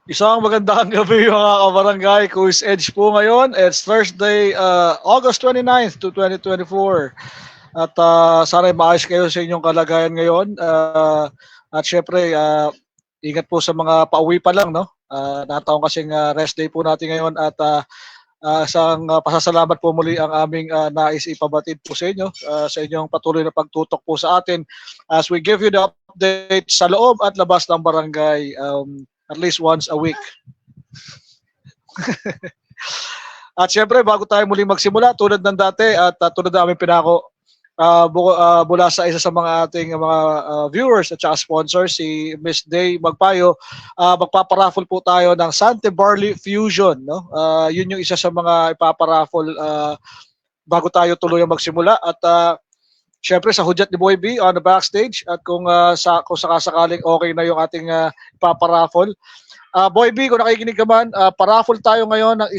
Isang magandang gabi mga kabarangay. Quiz Edge po ngayon. It's Thursday, August 29th to 2024. At sana maayos kayo sa inyong kalagayan ngayon. At syempre, ingat po sa mga pauwi pa lang, no? Nataon kasing rest day po natin ngayon at isang pasasalamat po muli ang aming nais ipabatid po sa inyo sa inyong patuloy na pagtutok po sa atin as we give you the update sa loob at labas ng barangay. At least once a week. At syempre, bago tayo muling magsimula, tulad ng dati at tulad na aming pinako, mula sa isa sa mga ating mga viewers at saka sponsors, si Miss Day Magpayo, magpaparaffle po tayo ng Sante Barley Fusion. No? Yun yung isa sa mga ipaparaffle bago tayo tuluyang magsimula. At syempre sa hudyat ni Boy B on the backstage at kung sakasakaling okay na yung ating ipaparaffle. Boy B, kung nakikinig ka man, paraffle tayo ngayon ng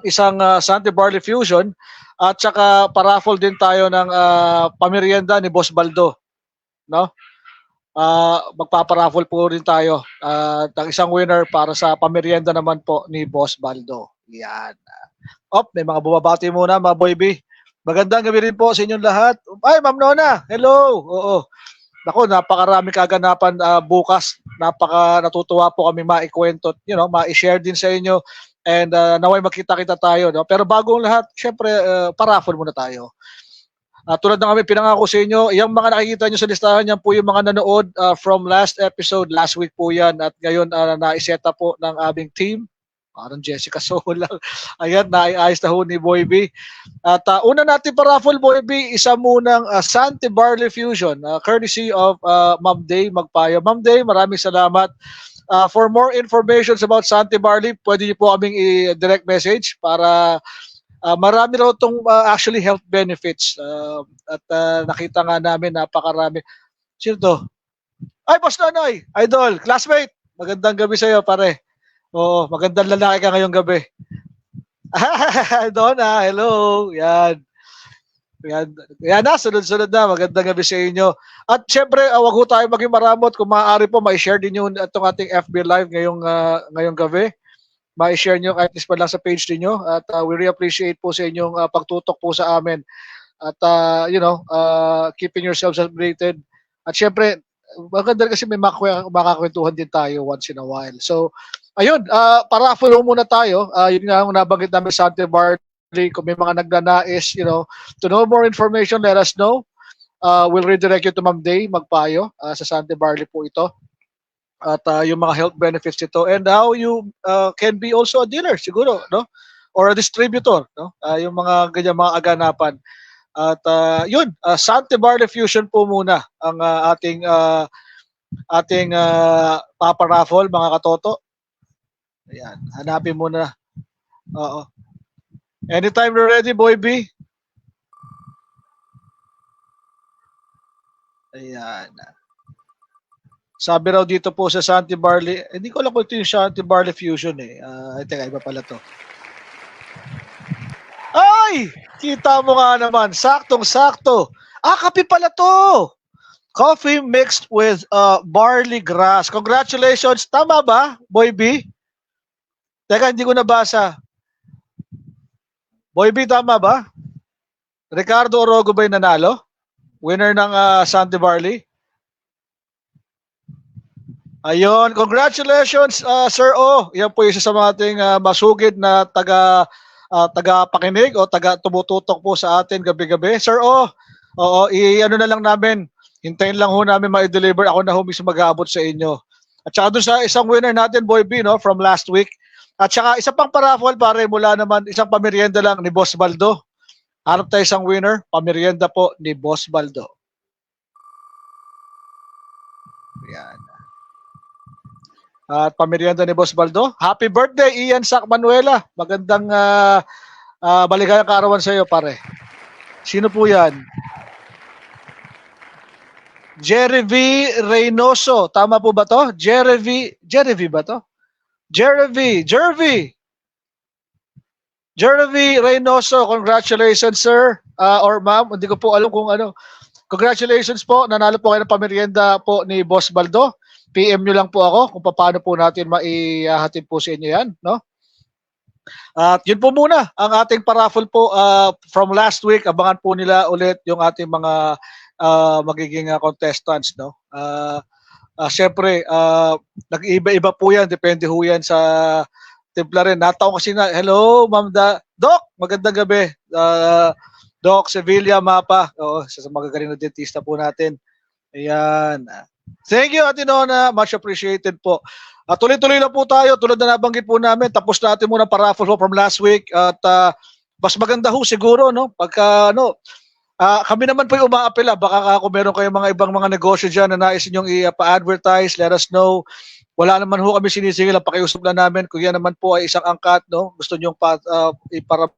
isang Sante Barley Fusion at saka paraffle din tayo ng pamerienda ni Boss Baldo. No? Magpaparaffle po rin tayo ng isang winner para sa pamerienda naman po ni Boss Baldo. Yan. May mga bumabati muna, mga Boy B. Magandang gabi rin po sa inyong lahat. Ay, Ma'am Nona, hello. Oo. Naku, napakarami kaganapan bukas. Natutuwa po kami maikwento, ma-share din sa inyo and naway makita-kita tayo, no? Pero bago ang lahat, syempre paraffle muna tayo. Tulad ng kami pinangako sa inyo, yung mga nakikita nyo sa listahan yan po yung mga nanood from last episode, last week po yan at ngayon na-iseta po ng aming team. Parang Jessica Soho lang. Ayan, naiayos na ho ni Boy B. At una natin paraffle, Boy B, isa munang Sante Barley Fusion, courtesy of Ma'am Day Magpayo. Ma'am Day, maraming salamat. For more information about Sante Barley, pwede niyo po kaming i-direct message para marami raw itong actually health benefits. At nakita nga namin, napakarami. Sino to? Ay, Boss Nonoy! Idol, classmate! Magandang gabi sa'yo, pare. Oo, magandang lalaki ka ngayong gabi. Doon hello. Yan. Yan na, sunod-sunod na. Magandang gabi sa inyo. At syempre, wag ho tayo maging maramot. Kung maaari po, ma-share din nyo itong ating FB Live ngayong gabi. Ma-share nyo kahit least pa lang sa page niyo. At we really appreciate po sa inyong pagtutok po sa amin. At keeping yourselves updated. At syempre, maganda kasi may makakwentuhan din tayo once in a while. So, ayun, paraffle muna tayo. Yun nga ang nabanggit namin sa Sante Barley. Kung may mga nagnanais, to know more information, let us know. We'll redirect you to Ma'am Day Magpayo sa Sante Barley po ito. At yung mga health benefits nito and how you can be also a dealer siguro, no? Or a distributor, no? Yung mga ganyan mga aganapan. At yun, Sante Barley Fusion po muna ang ating paparaffle, mga katoto. Ayan, hanapin mo na. Oo. Anytime you're ready, Boy B. Ayan. Sabi raw dito po sa Sante Barley, hindi ko alam kung ito yung Sante Barley Fusion eh. Teka, iba pala to. Ay! Kita mo nga naman, saktong-sakto. Kape pala to! Coffee mixed with barley grass. Congratulations. Tama ba, Boy B? Teka, hindi ko nabasa. Boy B, tama ba? Ricardo Orogo ba yung nanalo? Winner ng Sante Barley? Ayun, congratulations, Sir O. Yan po isa sa mga ating masugid na taga-pakinig o taga-tumututok po sa atin gabi-gabi. Sir O, oo, i-ano na lang namin. Hintayin lang ho namin ma-deliver. Ako na ho mismo mag-aabot sa inyo. At saka doon sa isang winner natin, Boy B, no, from last week. At saka isa pang paraffle pare mula naman isang pamerienda lang ni Boss Baldo. Hanap tayo isang winner, pamerienda po ni Boss Baldo. Yan. At pamerienda ni Boss Baldo. Happy birthday Ian Sac Manuela. Magandang baligayang kaarawan sa iyo pare. Sino po 'yan? Jerry V. Reynoso. Tama po ba to? Jerry V ba to? Jerry Reynoso, congratulations sir. Or ma'am, hindi ko po alam kung ano. Congratulations po, nanalo po kayo ng pamerienda po ni Boss Baldo. PM nyo lang po ako kung paano po natin maihatid po sa inyo yan, no? At yun po muna ang ating paraffle po from last week. Abangan po nila ulit yung ating mga magiging contestants, no? Siyempre, nag-iba-iba po yan. Depende ho yan sa timpla rin. Nataon kasi na, hello, Ma'am Doc, magandang gabi. Doc Sevilla Mapa. Oo, sa magagaling na dentista po natin. Ayan. Thank you, Ate Nona. Much appreciated po. Tuloy-tuloy lang po tayo. Tulad na nabanggit po namin, tapos natin muna paraffle po from last week. At mas maganda ho siguro, no? Pagka, kami naman po yung umaapela. Baka kung meron kayong mga ibang mga negosyo dyan na nais ninyong i-advertise, let us know. Wala naman ho kami sinisingil. Pakiusap lang namin. Kung yan naman po ay isang angkat, no? Gusto nyong ipara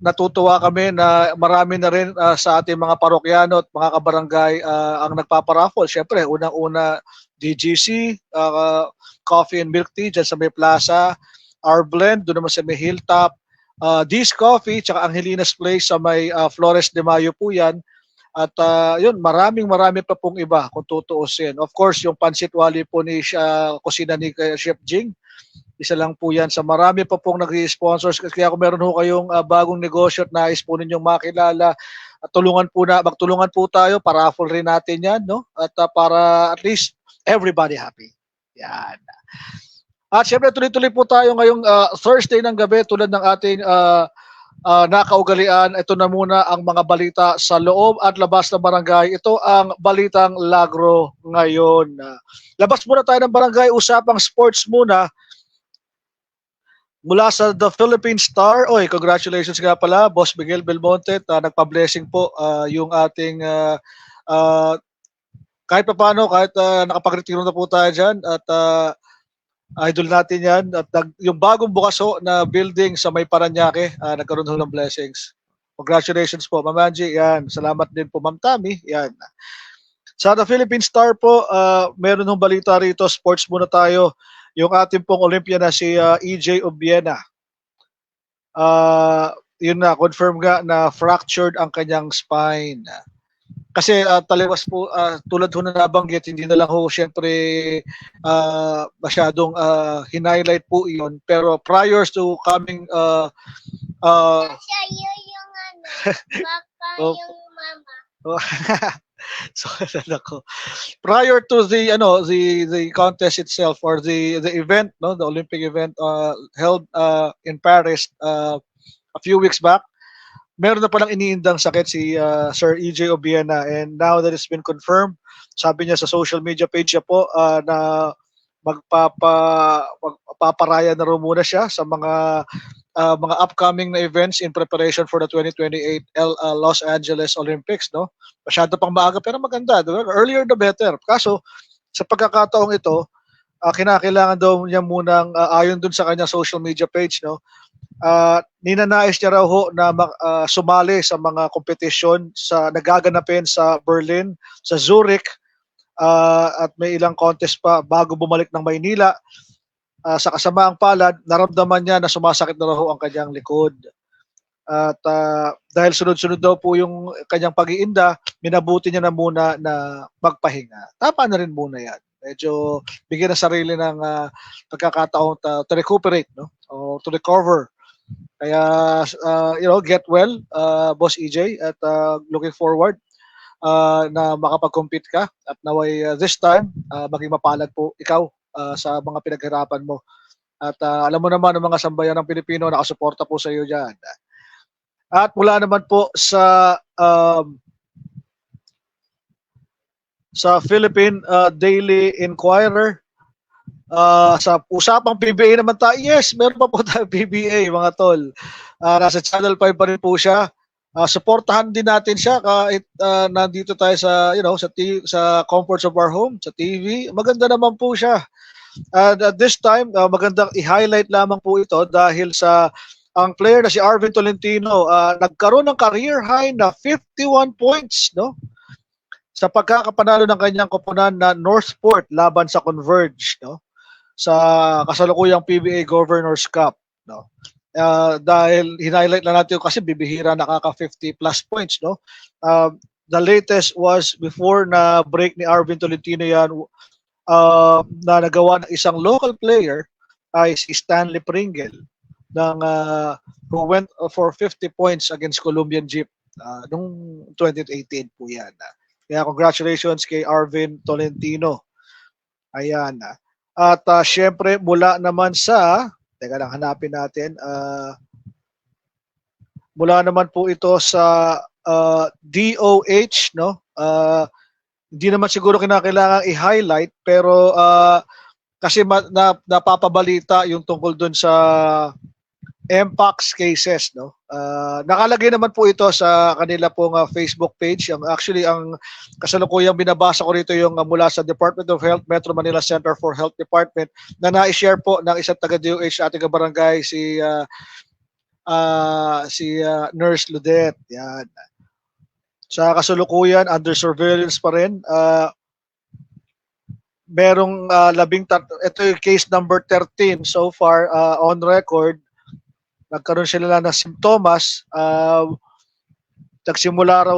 natutuwa kami na marami na rin sa ating mga parokyano at mga kabarangay ang nagpaparaffle. Siyempre, unang-una DGC, Coffee and Milk Tea dyan sa may plaza, Our Blend, doon naman sa may Hilltop, Dee's Coffee, tsaka Angelina's Place sa may Flores de Mayo po yan. At yun, marami pa pong iba kung tutuusin. Of course, yung Pansit Wali po ni kusina ni Chef Jing, isa lang po yan sa marami pa pong nag-sponsors. Kaya kung meron ho kayong bagong negosyo at nais po ninyong makilala, at magtulungan po tayo, paraffle rin natin yan, no? At para at least everybody happy. Yan. At syempre tuloy-tuloy po tayo ngayong Thursday ng gabi tulad ng ating nakaugalian. Ito na muna ang mga balita sa loob at labas ng barangay. Ito ang Balitang Lagro ngayon. Labas muna tayo ng barangay, usapang sports muna. Mula sa The Philippine Star, congratulations nga pala, Boss Miguel Belmonte, nagpa-blessing po yung ating kahit pa paano, kahit nakapag-retiro na po tayo dyan at idol natin yan. At yung bagong bukaso na building sa may Paranaque, nagkaroon ho ng blessings. Congratulations po, Ma'am Angie. Yan. Salamat din po, Ma'am Tammy. Yan. Sa The Philippine Star po, meron ng balita rito, sports muna tayo. Yung ating pong Olympian na si EJ Obiena. Yun na, confirm nga na fractured ang kanyang spine. Kasi taliwas po, tulad ho na nabanggit, hindi na lang ho siyempre masyadong hinighlight po iyon. Pero prior to coming Siya yung baka yung mama. So ako, prior to the contest itself or the event, no, the Olympic event held in Paris a few weeks back, meron na palang iniindang sakit si Sir EJ Obiena, and now that it's been confirmed, sabi niya sa social media page niya po na magpaparaya na raw muna siya sa mga upcoming na events in preparation for the 2028 Los Angeles Olympics, no? Masyado pang maaga pero maganda, diba? Earlier the better. Kaso sa pagkakataong ito, kinakailangan daw niya munang ayon dun sa kanyang social media page, no? Ninanais niya raw ho na sumali sa mga kompetisyon sa nagaganapin sa Berlin, sa Zurich, at may ilang contest pa bago bumalik ng Maynila. Sa kasamaang palad, naramdaman niya na sumasakit na raw ang kanyang likod. At dahil sunod-sunod daw po yung kanyang pag-iinda, minabuti niya na muna na magpahinga. Tama na rin muna yan. Medyo bigyan ng sarili ng pagkakataon to recuperate, no? O to recover. Kaya, get well, Boss EJ, at looking forward na makapag-compete ka. At naway this time, maging mapalad po ikaw sa mga pinaghirapan mo. At alam mo naman ang mga sambayan ng Pilipino nakasuporta po sa iyo dyan. At mula naman po sa Philippine Daily Inquirer, sa usapang PBA naman tayo. Yes, meron pa po tayo PBA, mga tol. Nasa Channel 5 pa rin po siya. Suportahan din natin siya kahit nandito tayo sa sa comforts of our home, sa TV. Maganda naman po siya. At this time, magandang i-highlight lamang po ito dahil sa ang player na si Arvin Tolentino nagkaroon ng career high na 51 points, no? Sa pagkakapanalo ng kanyang koponan na Northport laban sa Converge, no? Sa kasalukuyang PBA Governors Cup, no? dahil hinighlight lang natin kasi bibihira nakaka 50 plus points, no? The latest was before na break ni Arvin Tolentino yan, na nagawa ng isang local player ay si Stanley Pringle ng who went for 50 points against Colombian Jeep nung 2018 po yan. Kaya congratulations kay Arvin Tolentino. Ayan. At syempre mula naman sa, teka lang hanapin natin, mula naman po ito sa DOH, no? Hindi naman siguro kinakailangan i-highlight pero kasi napapabalita yung tungkol dun sa MPOX cases, no? Nakalagay naman po ito sa kanila pong Facebook page. Actually, ang kasalukuyang binabasa ko rito yung mula sa Department of Health, Metro Manila Center for Health Department, na na-share po ng isang taga-DOH ating barangay, si Nurse Ludet. Yan. Sa kasalukuyan, under surveillance pa rin. Merong ito yung case number 13 so far on record. Nagkaroon sila ng simptomas. Nagsimula raw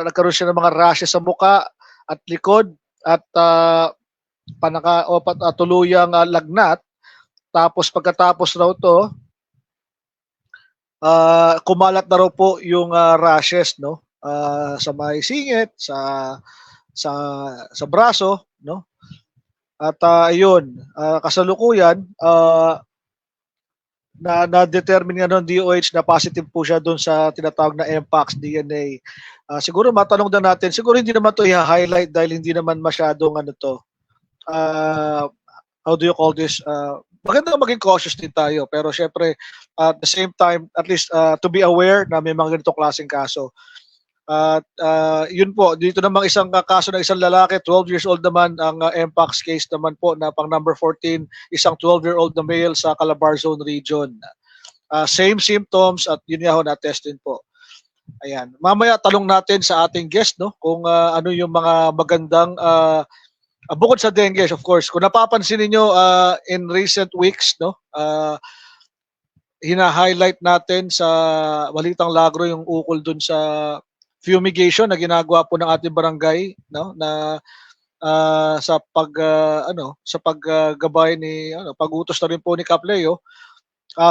nagkaroon siya ng mga rashes sa muka at likod at tuluyang lagnat. Tapos pagkatapos raw to, kumalat na raw po yung rashes, no? Sa may singit, sa braso, no? At ayun, kasalukuyan, na-determine nga ng DOH na positive po siya doon sa tinatawag na MPOX DNA. Siguro matanong na natin, siguro hindi naman to i-highlight dahil hindi naman masyadong how do you call this? Maganda maging cautious din tayo, pero syempre at the same time, at least to be aware na may mga ganitong klaseng kaso. At yun po, dito namang isang kaso ng isang lalaki, 12 years old naman, ang MPOX case naman po na pang number 14, isang 12-year-old na male sa Calabarzon region. Same symptoms at yun nga ho na-test din po. Ayan. Mamaya talong natin sa ating guest, no, kung ano yung mga magandang bukod sa dengue, of course. Kung napapansin niyo in recent weeks, no, hina-highlight natin sa Balitang Lagro yung ukol dun sa fumigation na ginagawa po ng ating barangay, no, na sa paggabay ni pag-utos na rin po ni Kapleo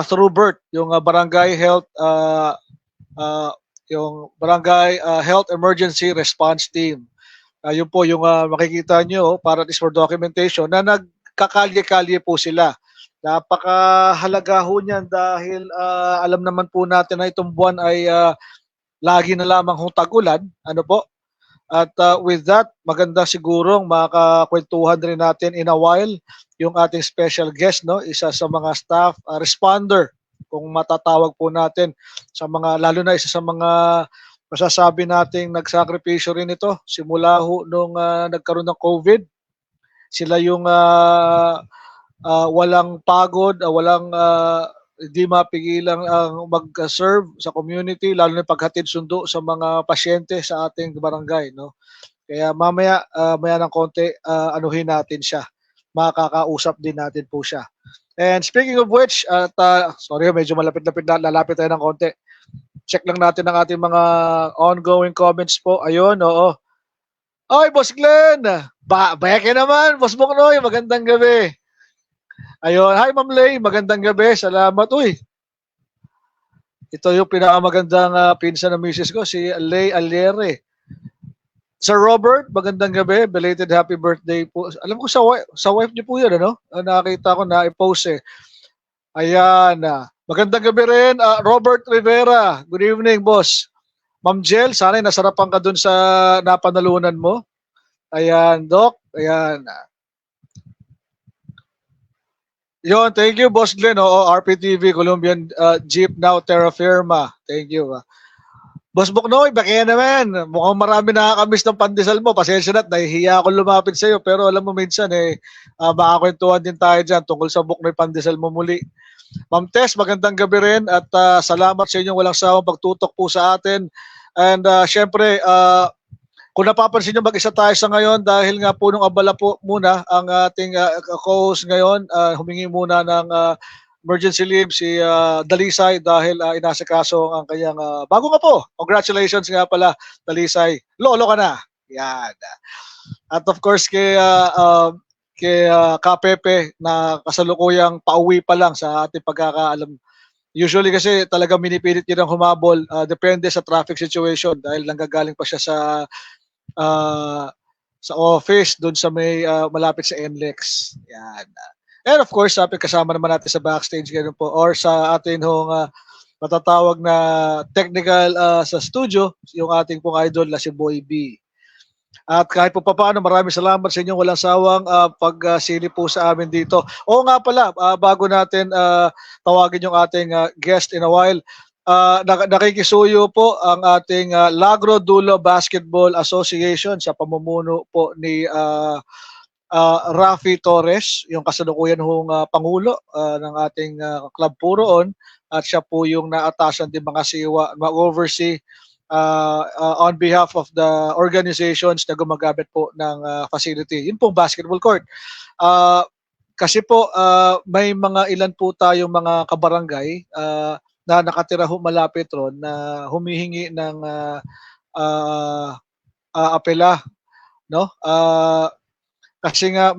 through BERT, yung barangay health health emergency response team. Yun po yung makikita nyo para at least for documentation na nagkakalye-kalye po sila. Napakahalaga ho niyan dahil alam naman po natin na itong buwan ay lagi na lamang hong tag-ulan, ano po? At with that, maganda sigurong makakwentuhan rin natin in a while yung ating special guest, no? Isa sa mga staff responder, kung matatawag po natin sa mga, lalo na isa sa mga masasabi nating nagsakripisyo rin ito simula ho nung nagkaroon ng COVID. Sila yung walang pagod, walang hindi mapigilang ang mag-serve sa community, lalo na paghatid sundo sa mga pasyente sa ating barangay, no? Kaya mamaya maya ng konti anuhin natin siya. Makakausap din natin po siya. And speaking of which, sorry, medyo malapit-lapit na, lalapit tayo ng konti. Check lang natin ang ating mga ongoing comments po. Ayun, oo. Oy, Boss Glenn! Bayake naman, Boss Boknoy, magandang gabi. Ayun, hi Ma'am Lay, magandang gabi, salamat. Uy, ito yung pinakamagandang pinsan ng misis ko, si Lay Aliere. Sir Robert, magandang gabi, belated happy birthday po. Alam ko sa wife niyo po yun, ano? Nakita ko na i-post eh. Ayan, magandang gabi rin, Robert Rivera. Good evening, boss. Ma'am Jel, sana'y nasarapan ka dun sa napanalunan mo. Ayan, Doc. Ayan. Yon, thank you, Boss Glenn. Oo, RPTV, Colombian Jeep now, Terra Firma. Thank you. Boss Boknoy, bakit naman? Mukhang marami nakakamiss ng pandesal mo. Pasensya na, nahihiya ako lumapit sa iyo. Pero alam mo minsan, makakwentuhan din tayo dyan tungkol sa Boknoy pandesal mo muli. Ma'am Tess, magandang gabi rin at salamat sa inyong walang sawang pagtutok po sa atin. And syempre, kung napapansin nyo, mag-isa tayo sa ngayon dahil nga po nung abala po muna ang ating co-host ngayon, humingi muna ng emergency leave si Dalisay dahil inasikaso ang kanyang bagong apo. Congratulations nga pala, Dalisay. Lolo ka na. Yan. At of course kay Kapepe na kasalukuyang pauwi pa lang sa ating pagkakaalam. Usually kasi talagang minipilit yun ang humabol. Depende sa traffic situation dahil nanggagaling pa siya uh, sa office doon sa may malapit sa NLEX. Yan. And of course, kasama naman natin sa backstage ganun po or sa ating matatawag na technical sa studio, yung ating pong idol na si Boy B. At kahit po paano, maraming salamat sa inyong walang sawang pagsilip po sa amin dito. Oo nga pala, bago natin tawagin yung ating guest in a while, nakikisuyo po ang ating Lagro Dulo Basketball Association sa pamumuno po ni Rafi Torres, yung kasalukuyan hong Pangulo ng ating Club Puroon, at siya po yung naatasan din mga siwa, mag-oversee on behalf of the organizations na gumagamit po ng facility. Yun pong basketball court. Kasi po may mga ilan po tayong mga kabarangay na nakatira malapit ron na humihingi ng apela, no? Kasi nga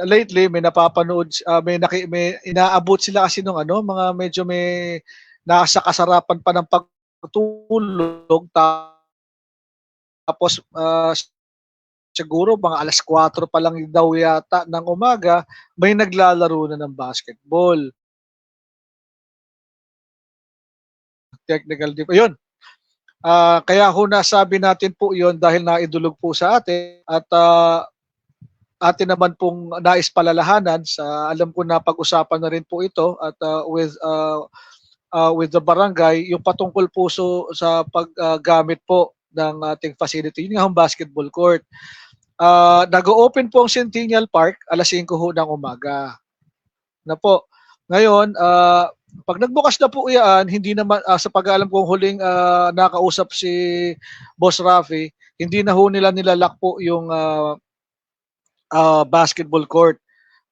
lately may napapanood may inaabot sila kasi nung mga medyo may nasa kasarapan pa ng pagtulog, tapos siguro mga alas 4 pa lang daw yata ng umaga may naglalaro na ng basketball. Technical dip. Ayun. Kaya ho nasabi natin po 'yon dahil naidulog po sa atin at atin naman pong nais palalahanan sa alam ko na pag-usapan na rin po ito at with the barangay yung patungkol po sa paggamit po ng ating facility. Yun nga ang basketball court. Nag-open po ang Centennial Park alas 5 ho ng umaga. Na po. Ngayon, pag nagbukas na po iyan, hindi naman sa pag-aalam kong huling nakausap si Boss Rafi, hindi na ho nila nilalak po yung basketball court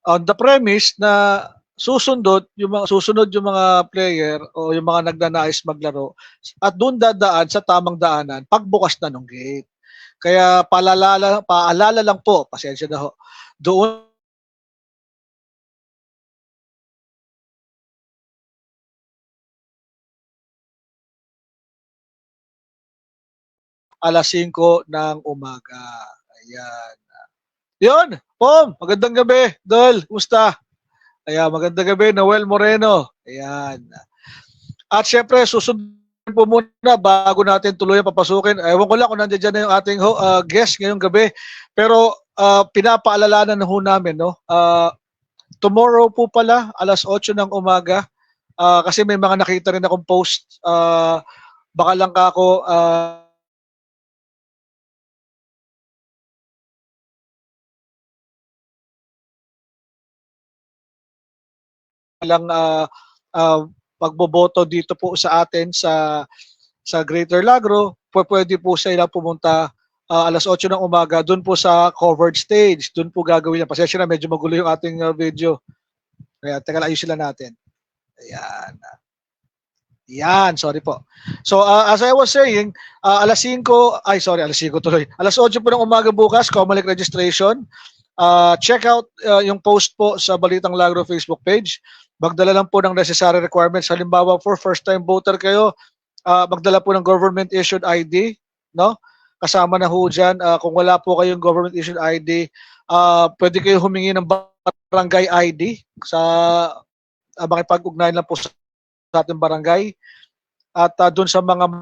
on the premise na susunod yung mga player o yung mga nagnanais maglaro at doon dadaan sa tamang daanan pagbukas na ng gate. Kaya paalala lang po, pasensya na ho. Doon alas 5 ng umaga. Ayan. Yun, Pom, magandang gabi. Dol, kumusta? Ayan, magandang gabi, Noel Moreno. Ayan. At syempre, susundin po muna bago natin tuloy papasukin. Ewan ko lang kung nandiyan na yung ating guest ngayong gabi. Pero pinapaalalanan na ho namin, no? Tomorrow po pala, alas 8 ng umaga, kasi may mga nakita rin akong post, baka lang ako lang pagboboto dito po sa atin sa Greater Lagro, pwede po sila pumunta alas 8 ng umaga doon po sa covered stage. Doon po gagawin yan. Pasensya na, medyo magulo yung ating video. Kaya teka lang, ayusin lang natin. Ayan. Yan, sorry po. So as I was saying, alas 5 tuloy. Alas 8 po ng umaga bukas, Comelec registration. Check out yung post po sa Balitang Lagro Facebook page. Magdala lang po ng necessary requirements. Halimbawa, for first time voter kayo, magdala po ng government issued ID, no? Kasama na ho dyan. Kung wala po kayong government issued ID, pwede kayo humingi ng barangay ID sa makipag-ugnayan lang po sa ating barangay. At doon sa mga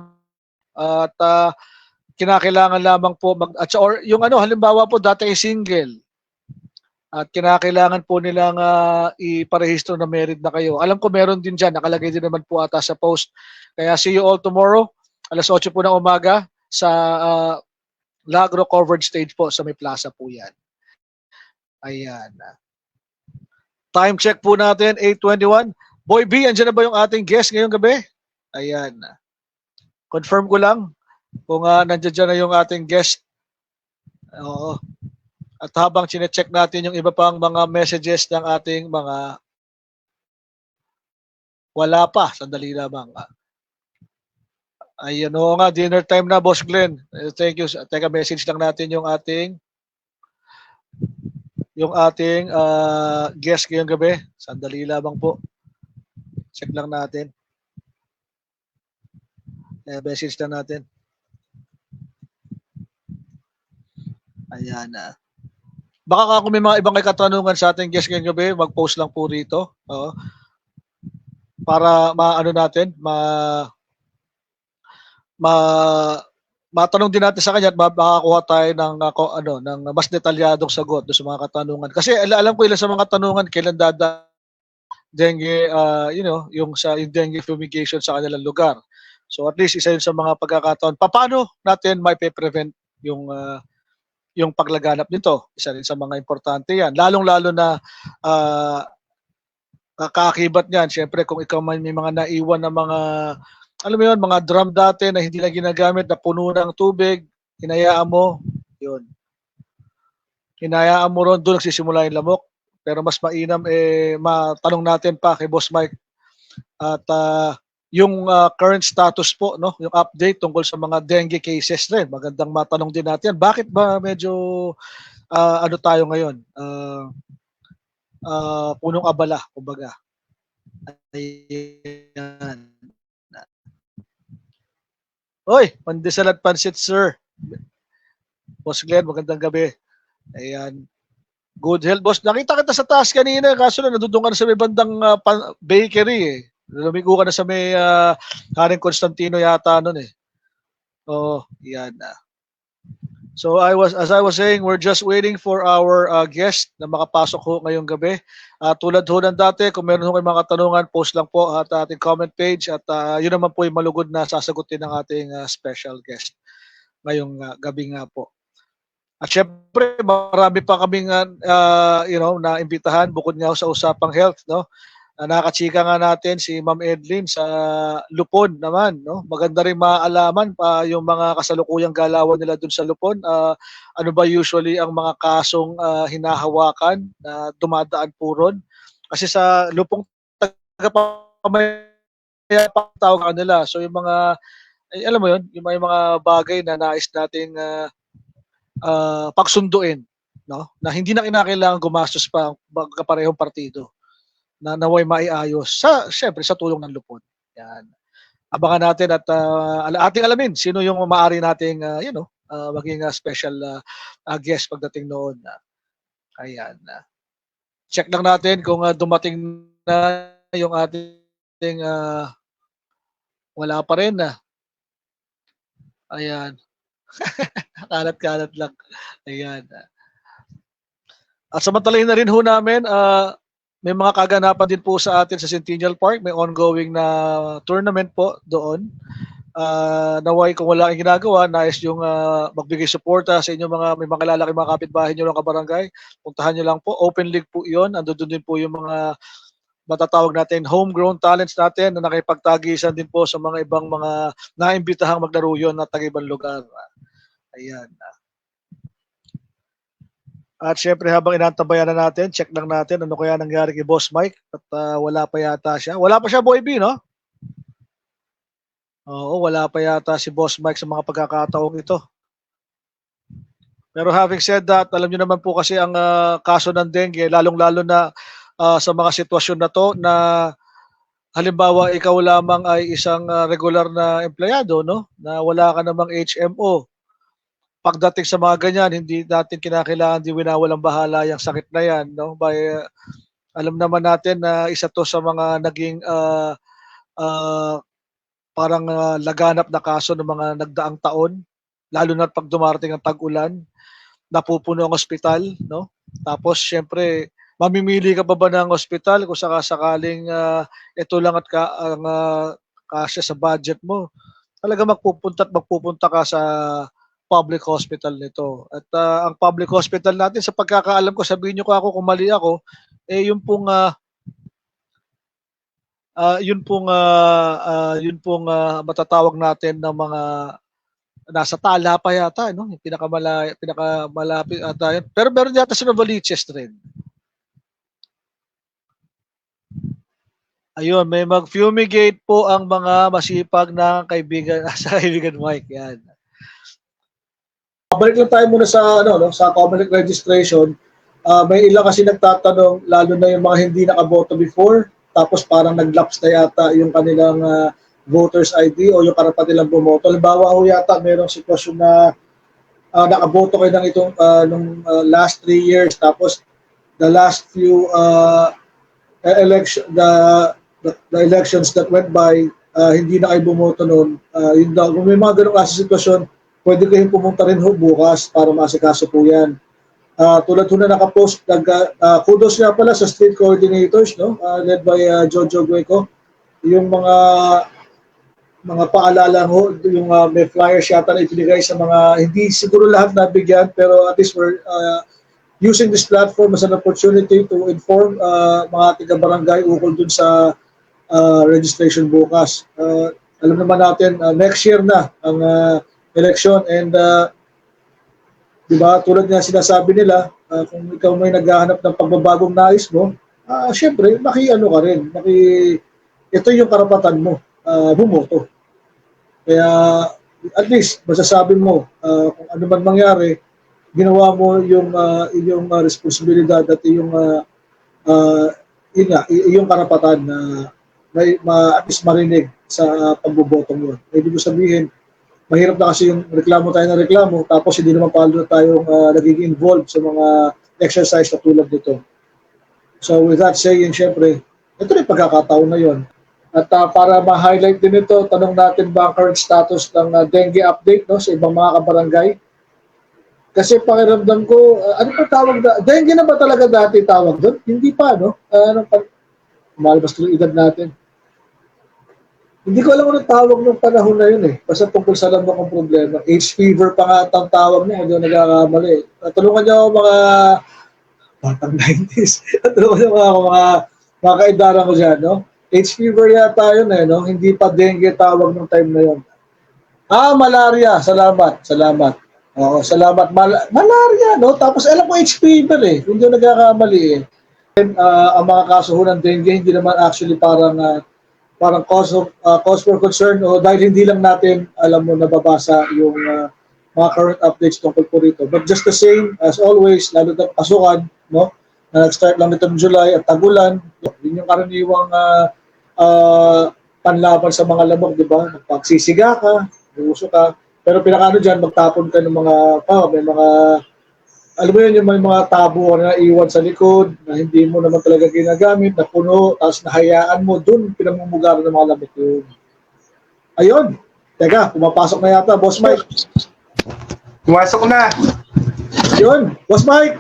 kinakailangan lamang po or yung halimbawa po dati ay single at kinakailangan po nilang iparehistro na married na kayo. Alam ko meron din dyan, nakalagay din naman po ata sa post. Kaya see you all tomorrow, alas 8 po ng umaga sa Lagro covered stage po sa may plaza po yan. Ayan. Time check po natin, 8:21. Boy B, andyan na ba yung ating guest ngayong gabi? Ayan. Confirm ko lang kung nandiyan na yung ating guest. Oo. At habang chine-check natin yung iba pang mga messages ng ating mga Wala pa, sandali lamang. Ayun, oo nga, dinner time na, Boss Glenn. Thank you. Teka, message lang natin yung ating guest ngayong gabi. Sandali lamang po. Check lang natin. Message lang natin. Ayan. Baka kung may mga ibang katanungan sa ating guest ngayong gabi, mag-post lang po rito. Oo. Para maano natin, matanong din natin sa kanya at makakuha tayo ng mas detalyadong sagot sa mga katanungan. Kasi alam ko ilan sa mga katanungan kailan dengue, yung dengue fumigation sa kanilang lugar. So at least isa yun sa mga pagkakataon. Paano natin mai-prevent yung paglaganap nito? Isa rin sa mga importante yan. Lalong-lalo na kaakibat niyan, syempre kung ikaw may mga naiwan na mga, alam mo yun, mga drum dati na hindi na ginagamit, na puno ng tubig, hinayaan mo, yun. Hinayaan mo ron, doon nagsisimula yung lamok. Pero mas mainam, matanong natin pa kay Boss Mike at yung current status po, no, yung update tungkol sa mga dengue cases rin. Magandang matanong din natin. Bakit ba medyo ano tayo ngayon? Punong abala, kumbaga. Ayan. Oy, pandesal at pansit, sir. Boss Glenn, magandang gabi. Ayan. Good health, boss. Nakita kita sa taas kanina, kaso na nadudong ka na sa may bandang bakery eh. Lumigo ka na sa may Haring Constantino yata nun eh. Oh, yan. So as I was saying, we're just waiting for our guest na makapasok ho ngayong gabi. Tulad ho ng dati, kung meron ho kayong mga katanungan, post lang po at ating comment page at yun naman po yung malugod na sasagutin ng ating special guest ngayong gabi nga po. At syempre, marami pa kaming naimbitahan bukod nga sa usapang health, no? Nakachika nga natin si Ma'am Edlin sa Lupon naman, no? Maganda rin maalaman pa yung mga kasalukuyang galawan nila dun sa Lupon. Ano ba usually ang mga kasong hinahawakan na dumadaan po ron? Kasi sa Lupong tagapamaya pa tawag nila. So yung mga alam mo yun, yung may mga bagay na nais nating pagsunduin, no? Na hindi na kinakailangan gumastos pa ang magkaparehong partido na naway maiayos syempre sa tulong ng Lupon. Yan. Abangan natin at ating alamin sino yung maaari nating maging special guest pagdating noon. Ayan. Check lang natin kung dumating na yung ating wala pa rin na. Ayan. Kalat-kalat lang. Ayan. At samantalahin na rin ho namin, may mga kaganapan din po sa atin sa Centennial Park. May ongoing na tournament po doon. Naway kung wala kang ginagawa, nais yung magbigay suporta sa inyo may mga lalaki mga kapitbahay nyo ng kabarangay. Puntahan nyo lang po. Open league po yun. Andun din po yung mga matatawag natin homegrown talents natin na nakipagtagisan din po sa mga ibang mga naimbitahang maglaro yun na taga-ibang lugar. Ayan. At syempre habang inantabayan na natin, check lang natin ano kaya nangyari kay Boss Mike at wala pa yata siya. Wala pa siya, Boy B, no? Oo, wala pa yata si Boss Mike sa mga pagkakataong ito. Pero having said that, alam niyo naman po kasi ang kaso ng dengue, lalong-lalo na sa mga sitwasyon na to na halimbawa ikaw lamang ay isang regular na empleyado, no? Na wala ka namang HMO. Pagdating sa mga ganyan, hindi natin kinakailangan di winawalang bahala yung sakit na yan, no? Alam naman natin na isa to sa mga naging parang laganap na kaso ng mga nagdaang taon, lalo na pag dumarating ang tag-ulan, napupuno ang ospital, no? Tapos syempre, mamimili ka pa ba ng ospital kung sakasakaling ito lang at ang kasya sa budget mo? Talaga magpupunta ka sa public hospital nito. At ang public hospital natin, sa pagkakaalam ko, sabihin niyo ko ako kung mali ako, yun pong matatawag natin ng mga nasa Tala pa yata, no? Yung pinakamalapit ata yun. Pero meron yata sa Novaliches rin. Ayun, may mag-fumigate po ang mga masipag na kaibigan sa kaibigan Mike. Yan. Balik lang tayo muna sa ano no, sa Comelec registration. May ilan kasi nagtatanong lalo na yung mga hindi nakaboto before tapos parang nag-lapse na yata yung kanilang voters ID o yung karapatan nilang bumoto. Halimbawa ho yata mayroong sitwasyon na nakaboto kayo ng itong nung last 3 years tapos the last few election the elections that went by hindi na kayo bumoto noon. Yun daw, kung may mga ganong klase sitwasyon, pwede kayong pumunta rin ho bukas para masikaso po yan. Tulad ho na nakapost, kudos nga pala sa street coordinators, no? Led by Jojo Gueco. Yung mga paalala ho, yung may flyers yata na ibinigay sa mga, hindi siguro lahat nabigyan, pero at least we're using this platform as an opportunity to inform mga taga-barangay ukol dun sa registration bukas. Alam naman natin, next year na ang election and di ba, tulad nga sinasabi nila, kung ikaw may naghahanap ng pagbabagong nais mo, syempre, maki-ano ka rin, ito yung karapatan mo, bumoto. Kaya, at least, masasabi mo, kung ano man mangyari, ginawa mo yung iyong responsibilidad at iyong iyong karapatan na at least marinig sa pagbobotong yun. Ibig sabihin, mahirap na kasi yung reklamo tayo ng reklamo tapos hindi naman palo na tayong nagiging involved sa mga exercise na tulad nito. So with that saying, syempre, ito rin pagkakataon na yun. At para ma-highlight din ito, tanong natin ba ang current status ng dengue update no, sa ibang mga kabarangay? Kasi pakiramdam ko, ano pa tawag na? Dengue na ba talaga dati tawag doon? Hindi pa, no? Malabas ko yung edad natin. Hindi ko alam kung tawag ng panahon na yun eh. Basta tungkol sa lamang ang problema. H fever pa nga ang tawag mo, hindi ko nagkakamali. Tulungan niyo ako mga batang 90s. Tulungan niyo mga kaedaran ko dyan, no? H fever yata yun eh, no? Hindi pa dengue tawag ng time na yun. Malaria. Salamat. Oo, salamat. Malaria, no? Tapos alam ko H fever eh. Hindi ko nagkakamali eh. And, ang mga kaso ho ng dengue, hindi naman actually parang cause for concern o dahil hindi lang natin alam mo nababasa yung mga current updates tungkol po rito. But just the same, as always, lalo na pasukan, no? Na nag-start lang nitong July at tagulan, yun yung karaniwang panlaban sa mga lamok, di ba? Pagsisiga ka, uso ka, pero pinakaano dyan, magtapon ka ng mga, may mga, alam mo yun, yung may mga tabo na iwan sa likod, na hindi mo naman talaga ginagamit, na puno, tapos nahayaan mo, dun pinamumugaran ng mga lamok yun. Ayun. Teka, pumapasok na yata, Boss Mike. Pumasok na. Yun, Boss Mike.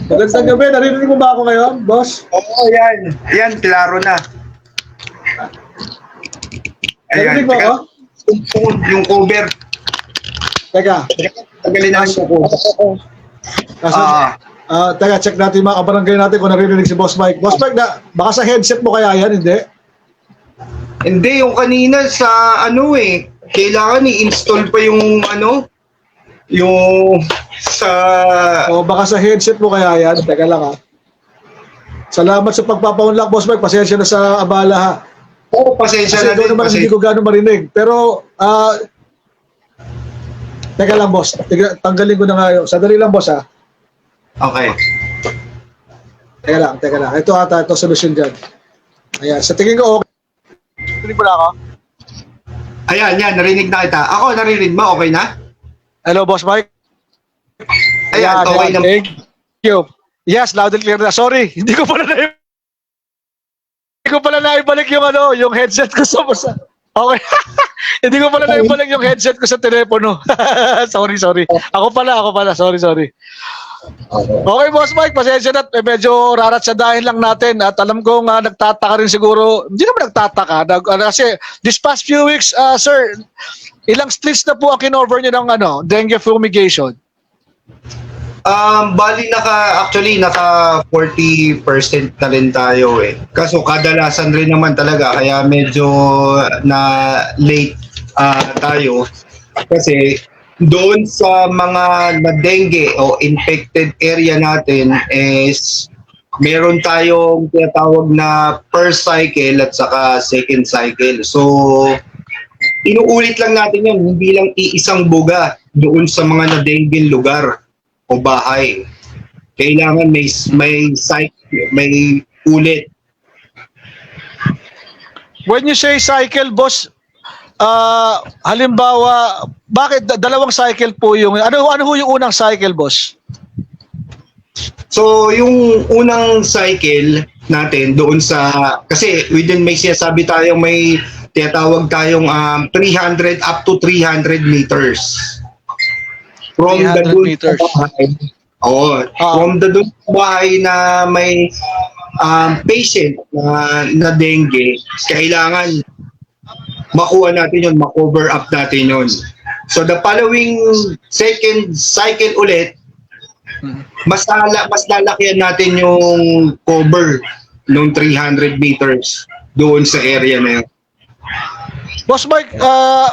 Magandang gabi. Narinig mo ba ako ngayon, Boss? Oo, yan. Yan, klaro na. Narinig mo ako? Yung cover. Teka. Tagalin namin yung cover. Teka, check natin mga kabarangay natin kung naririnig si Boss Mike. Boss Mike, baka sa headset mo kaya yan, hindi? Hindi, yung kanina sa kailangan i-install pa yung yung sa... O baka sa headset mo kaya yan. Teka lang ha. Salamat sa pagpapaunlak, Boss Mike. Pasensya na sa abala ha. Oo, pasensya na din. Kasi hindi ko gano'ng marinig. Pero, teka lang, Boss. Tanggalin ko na nga yun. Sadali lang, Boss ha. Okay. Teka lang. Ito ata, ito solusyon dyan. Ayan, sa tingin ko okay. Narinig mo na ako? Ayan, narinig na kita. Ako, narinig mo, okay na? Hello, Boss Mike? Ayan, okay na. Thank you. Yes, loud and clear na. Sorry, hindi ko pala naibalik yung headset ko sa okay. Hindi ko pala naibalik yung headset ko sa telepono. sorry. Ako pala. Sorry. Okay, Boss Mike, pasensya na. Medyo raratsadahin lang natin. At alam ko nga nagtataka rin siguro. Hindi naman nagtataka. Kasi this past few weeks, sir, ilang streets na po ang kinover nyo ng dengue fumigation? Bali naka 40% na rin tayo eh. Kaso kadalasan rin naman talaga kaya medyo na late tayo kasi doon sa mga na dengue o infected area natin is meron tayong tinatawag na first cycle at saka second cycle. So, inuulit lang natin yun, hindi lang iisang buga doon sa mga na-dengue lugar o bahay. Kailangan may cycle, may ulit. When you say cycle, boss, halimbawa, bakit dalawang cycle po yung, ano ho yung unang cycle, boss? So, yung unang cycle natin doon sa, kasi within may sinasabi tayo, may tinatawag tayong 300 up to 300 meters. From 300 the doon meters. sa bahay, from the doon sa bahay na may patient na dengue, kailangan makuha natin yun, ma-cover up natin yun. So, the following second cycle ulit, mas lalakihan natin yung cover ng 300 meters doon sa area na yun. Boss Mike,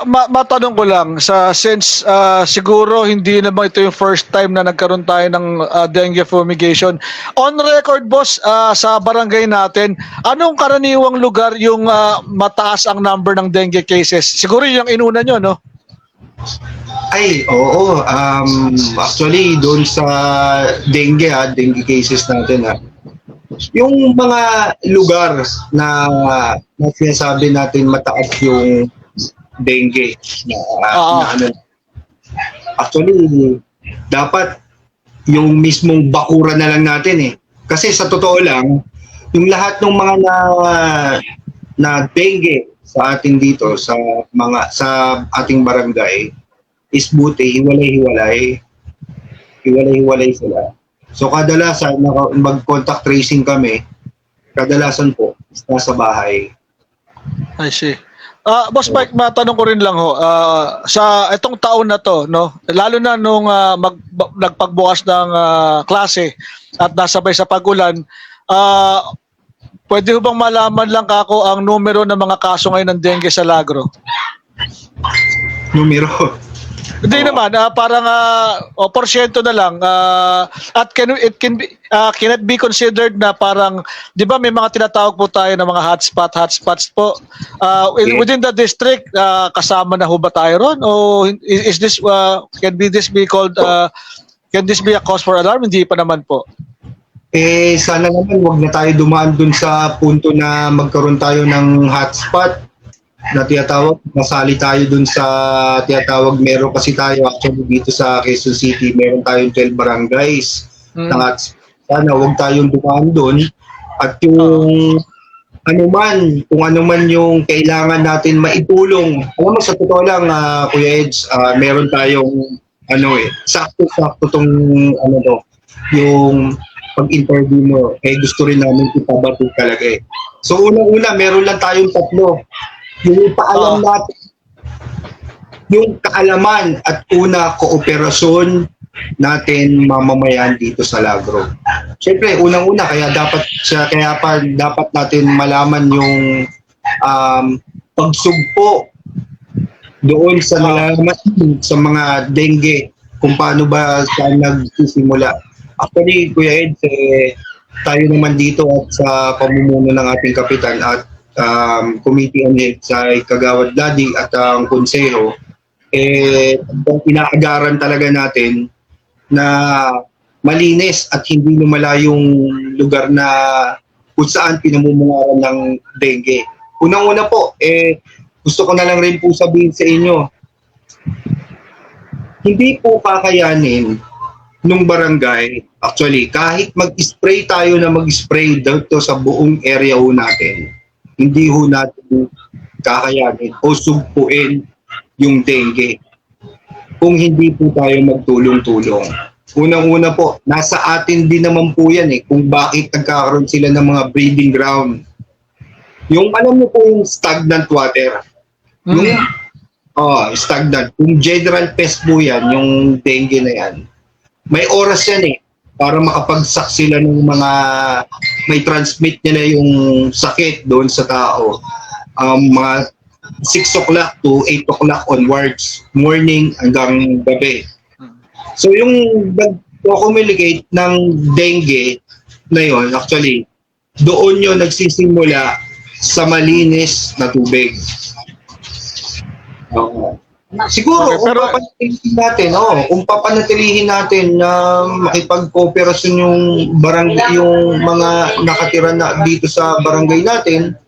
matanong ko lang, since siguro hindi naman ito yung first time na nagkaroon tayo ng dengue fumigation. On record, boss, sa barangay natin, anong karaniwang lugar yung mataas ang number ng dengue cases? Siguro yung inuna nyo, no? Ay, oo. Actually, doon sa dengue cases natin yung mga lugar na sinasabi natin mataas yung dengue na ano. Actually, dapat yung mismong bakura na lang natin Kasi sa totoo lang, yung lahat ng mga na dengue sa atin dito sa ating barangay is buti hiwalay-hiwalay sila. So kadalasan mag-contact tracing kami, kadalasan po nasa bahay. I see. Boss Mike, matanong ko rin lang ho, sa itong taon na to, no, lalo na nung nagpagbukas ng klase at nasabay sa pag-ulan, pwede ho bang malaman lang kako ang numero ng mga kaso ngayon ng dengue sa Lagro? Numero? Hindi naman, parang porsyento na lang. At can it be considered na parang, di ba may mga tinatawag po tayo ng mga hotspots po. Within the district, kasama na ho ba tayo ron? O is this, can this be a cause for alarm? Hindi pa naman po. Sana naman wag na tayo dumaan dun sa punto na magkaroon tayo ng hotspot na tinatawag, masali tayo dun sa tinatawag, meron kasi tayo actually dito sa Quezon City, meron tayong 12 barangays. Sana huwag tayong dumaan dun at yung kung ano man yung kailangan natin maitulong. Alam mo, sa totoo lang, Kuya Edge, meron tayong sakto-sakto tong yung pag-interview mo, gusto rin namin ipabati talaga So unang-una, meron lang tayong 3. Yung paalam natin, yung kaalaman at kooperasyon natin mamamayan dito sa Lagro. Siyempre, unang-una, kaya dapat natin malaman yung pagsugpo doon sa nalaman sa mga dengue, kung paano ba siya nagsisimula. Actually, Kuya Ed, tayo naman dito at sa pamumuno ng ating kapitan at committee on health sa Kagawad Ladi at ang konseho, inaagaran talaga natin na malinis at hindi lumala yung lugar na kung saan pinamumunaran ng dengue. Unang-una po, gusto ko na lang rin po sabihin sa inyo, hindi po kakayanin nung barangay, actually, kahit mag-spray tayo na mag-spray dito sa buong area natin, hindi ho natin kakayanin o sugpuin yung dengue kung hindi po tayo magtulong-tulong. Unang-una po, nasa atin din naman po yan kung bakit nagkakaroon sila ng mga breeding ground. Yung alam mo po yung stagnant water. Yung stagnant. Yung general pest po yan, yung dengue na yan. May oras yan para makapagsak sila ng mga may transmit nila yung sakit doon sa tao. Mga 6 o'clock to 8 o'clock onwards, morning hanggang gabi. So yung nag-communicate ng dengue na yon, actually, doon yun nagsisimula sa malinis na tubig. Siguro, Okay, pero- kung papanatilihin natin na makipag-cooperasyon yung yung mga nakatira na dito sa barangay natin,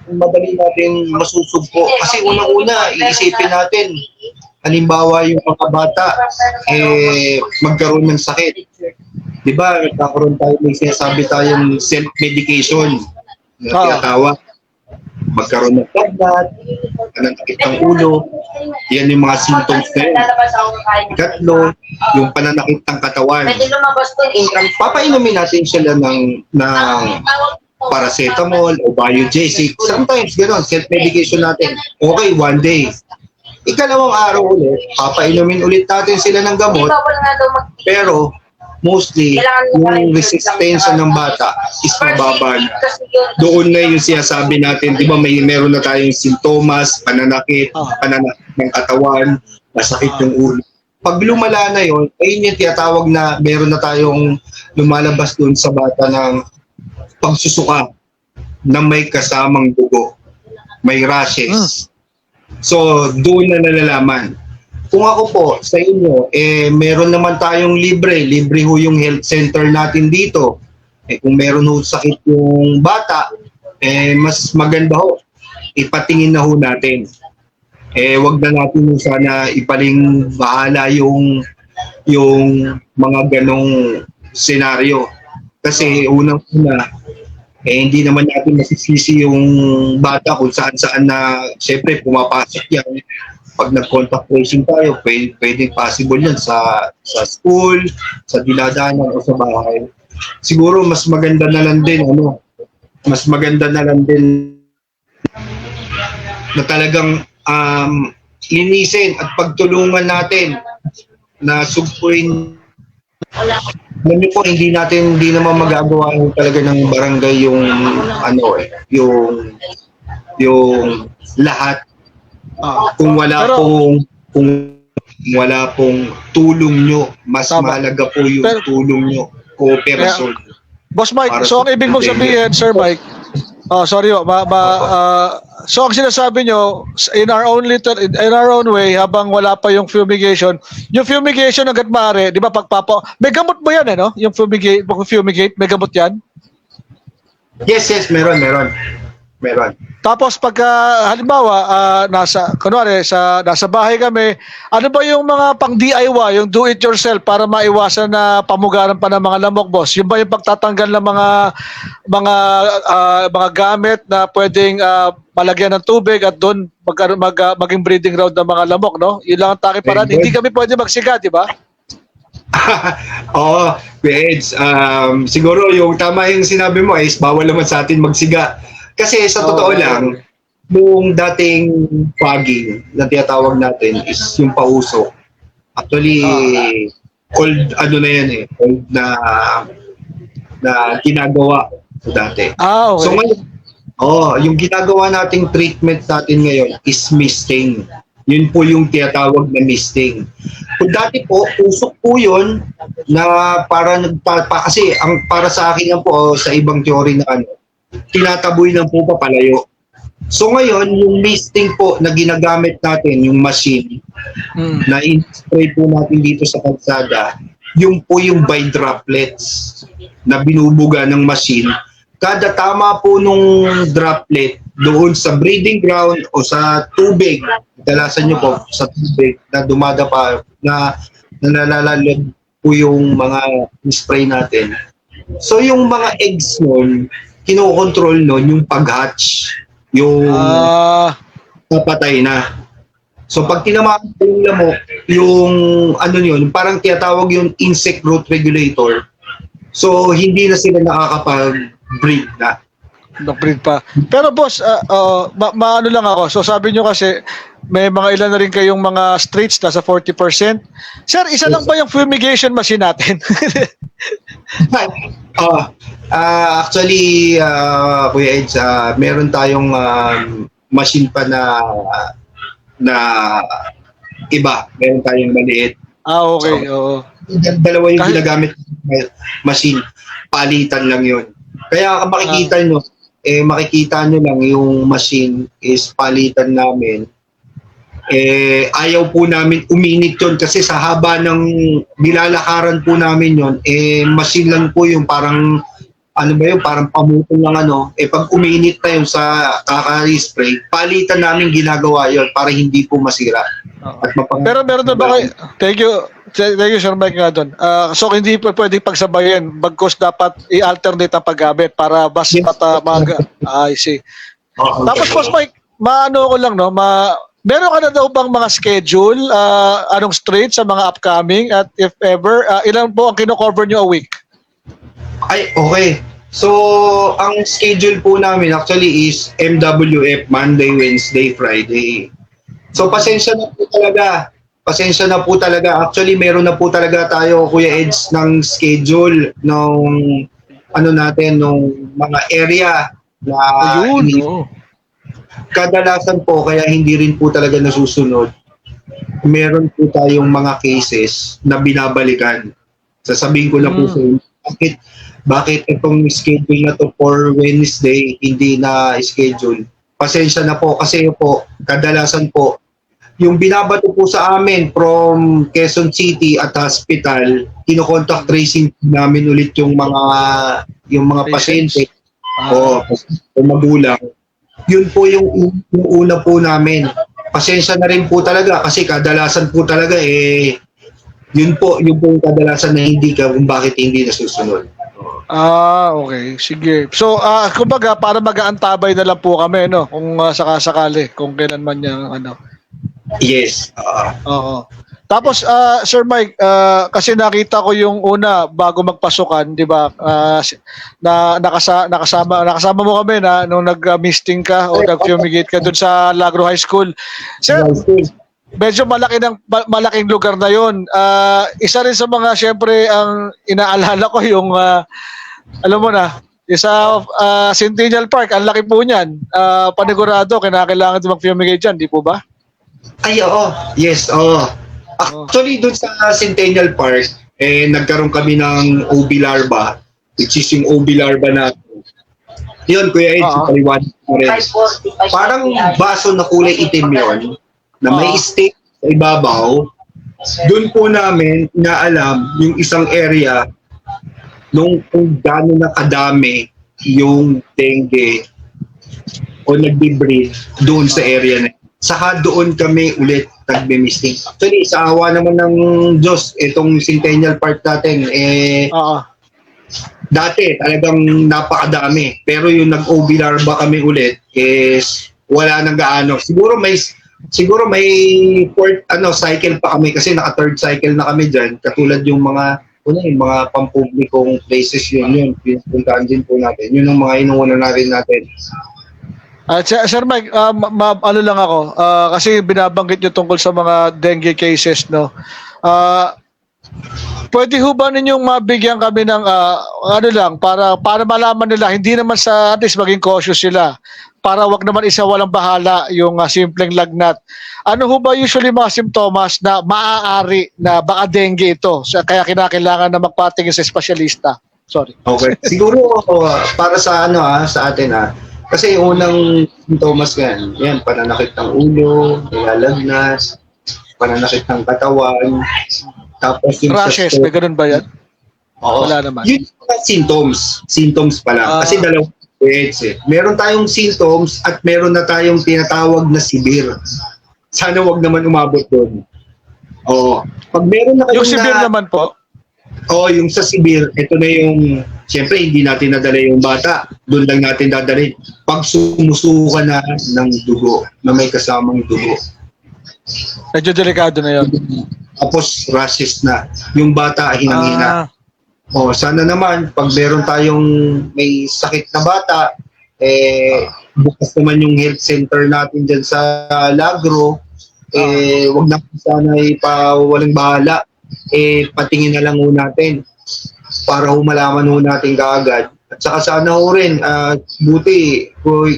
madali natin masusugpo. Kasi unang-una, iisipin natin, halimbawa yung mga bata, magkaroon ng sakit. Di ba, nagkakaroon tayo, may sinasabi tayong self-medication na tinatawag. Magkaroon ng lagnat, pananakit ng ulo, yan yung mga symptoms na yun. Ikatlo, yung pananakit ng katawan. Papainumin natin sila ng paracetamol o biogesic. Sometimes gano'n, self-medication natin. Okay, one day. Ikalawang araw ulit, papainumin ulit natin sila ng gamot. Pero mostly, yung resistensya ng bata is mababa na. Doon na yung sinasabi natin, di ba meron na tayong sintomas, pananakit ng katawan, masakit yung ulo. Pag lumala na yun, ayun yung tiyatawag na meron na tayong lumalabas doon sa bata ng pagsusuka na may kasamang dugo, may rashes. So, doon na nalalaman. Kung ako po, sa inyo, meron naman tayong libre ho yung health center natin dito. Kung meron ho sakit yung bata, mas maganda ho, ipatingin na ho natin. Wag na natin sana ipaling bahala yung mga ganong senaryo. Kasi unang-una, hindi naman natin masisisi yung bata kung saan-saan na, syempre, pumapasok yan. Pag nag-contact tracing tayo, pwede possible yan sa school, sa dinadanan o sa bahay. Siguro mas maganda na lang din, na talagang linisin at pagtulungan natin na sugpuin. Alam niyo po, hindi naman magagawa talaga ng barangay yung lahat. Kung wala pong tulong nyo, mas mahalaga po yung tulong nyo, cooperasyon. Boss Mike, so ang ibig mong sabihin, Sir Mike, sorry so ang sinasabi nyo, in our own way, habang wala pa yung fumigation hanggat maaari, di ba may gamot mo yan no? Yung fumigate, may gamot yan? Yes, meron. Tapos pagka halimbawa nasa bahay kami, ano ba yung mga pang DIY, yung do it yourself para maiwasan na pamugaran pa ng mga lamok, boss? Yung ba yung pagtatanggal ng mga gamit na pwedeng palagyan ng tubig at doon maging breeding ground ng mga lamok, no? Yun lang ang taki paraan. Hindi kami pwede magsiga, di ba? Oo, Eds. Siguro yung tama yung sinabi mo is bawal naman sa atin magsiga. Kasi sa totoo lang, yung dating fogging na tinatawag natin is yung pausok. Actually, old na ginagawa dati. Okay. So ngayon, yung ginagawa nating treatment natin ngayon is misting. Yun po yung tinatawag na misting. Kung dati po, usok po yun na kasi para sa akin yan po, sa ibang teori na tinataboy lang po papalayo. So ngayon, yung misting po na ginagamit natin, yung machine, na in-spray po natin dito sa kalsada, yung po yung by droplets na binubuga ng machine. Kada tama po nung droplet doon sa breeding ground o sa tubig, dalasan nyo po sa tubig na dumadapa, na nalalalad po yung mga spray natin. So yung mga eggs nun, kinokontrol nun yung pag-hatch, yung napatay na. So pag tinamaan po yung lamok, yung yun, parang tinatawag yung insect growth regulator. So hindi na sila nakakapag-breed na. Nag-breed pa. Pero boss, maano lang ako. So sabi nyo kasi may mga ilan na rin kayong mga streets na sa 40%. Sir, isa lang ba yung fumigation machine natin? Actually, Kuya Eds, meron tayong machine pa na iba. Meron tayong maliit. Okay. Oo. Dalawa yung ginagamit na machine. Palitan lang yun. Kaya makikita nyo lang yung machine is palitan namin. Ayaw po namin uminit yun kasi sa haba ng nilalakaran po namin yun, machine lang po yung parang parang pamutol lang pag uminit na yun sa kaka-spray, palitan namin ginagawa yun para hindi po masira. At Pero meron doon ba kayo? Thank you, Sir Mike nga doon. So hindi po pwedeng pagsabayin, bagkus dapat i-alternate ang paggamit para mas I see. Tapos Boss Mike, maano ko lang meron ka na daw bang mga schedule, anong straight sa mga upcoming at if ever, ilan po ang kino-cover nyo a week? Ay, okay. So, ang schedule po namin actually is MWF Monday, Wednesday, Friday. So, pasensya na po talaga. Actually, meron na po talaga tayo, Kuya Eds, ng schedule nung nung mga area na kadalasan po, kaya hindi rin po talaga nasusunod. Meron po tayong mga cases na binabalikan. Sasabihin ko na po sa inyo, bakit itong schedule na to for Wednesday hindi na schedule? Pasensya na po kasi po kadalasan po yung binabato po sa amin from Quezon City at hospital, kino-contact tracing namin ulit yung mga pasyente o magulang. Yun po yung una po namin. Pasensya na rin po talaga kasi kadalasan po talaga yun po yung kadalasan na hindi kung bakit hindi nasusunod. Okay. Sige. So, kumbaga, para mag-aantabay na lang po kami, kung sakasakali, kung kailan man yung Yes. Oo. Tapos, Sir Mike, kasi nakita ko yung una, bago magpasukan, di ba, na nakasama mo kami nung nag-misting ka o nag-fumigate ka dun sa Lagro High School. Sir, medyo malaking lugar na yon. Isa rin sa mga, syempre, ang inaalala ko yung, alam mo na, isa Centennial Park, ang laki po niyan. Panigurado, kinakailangan din mag-fumigate dyan, di po ba? Ay, oo. Yes, oo. Actually, dun sa Centennial Park, nagkaroon kami ng OB larva, which is yung OB larva natin. Yun, Kuya Ed, paliwanag ko rin. Parang baso na kulay itim yun, na may stick sa ibabaw. Doon po namin inaalam yung isang area nung kung gaano na kadami yung dengue o nagbe-breed doon sa area na. Saka doon kami ulit nagbe-misting. Actually, sa awa naman ng Diyos, itong Centennial Park natin, dati talagang napakadami. Pero yung nag-OB larva kami ulit is wala nang gaano. Siguro may fourth cycle pa kami kasi naka third cycle na kami diyan. Katulad yung mga pampublikong places yun pinupuntahan din po natin. Yun ang mga inuuna na rin natin. Sir Mike, ano lang ako, kasi binabanggit nyo tungkol sa mga dengue cases, pwede ho ba ninyong mabigyan kami ng para malaman nila, hindi naman sa at least maging cautious sila, para wag naman isa walang bahala yung simpleng lagnat. Ano ho ba usually mga simptomas na maaari na baka dengue ito? Kaya kinakailangan na magpatingin sa espesyalista. Sorry. Okay. Siguro para sa sa atin kasi unang simptomas yan, pananakit ng ulo, nilalagnas, pananakit ng katawan, tapos yung rashes, may ganun ba yan? Oo. Wala naman. Yun yung symptoms pa lang. Kasi dalawang pweds Meron tayong symptoms at meron na tayong tinatawag na severe. Sana wag naman umabot doon. Oo. Pag meron na yung severe naman po? Oo, yung sa severe, ito na yung, siyempre hindi natin nadala yung bata. Doon lang natin dadalhin. Pag sumusuka na ng dugo, na may kasamang dugo. Medyo delikado na yun. Tapos rashes na. Yung bata hinang-hina. Sana naman, pag meron tayong may sakit na bata, bukas naman yung health center natin dyan sa Lagro, wag na sana walang bahala. Patingin na lang ho natin para malaman ho natin kaagad. At saka sana ho rin, buti,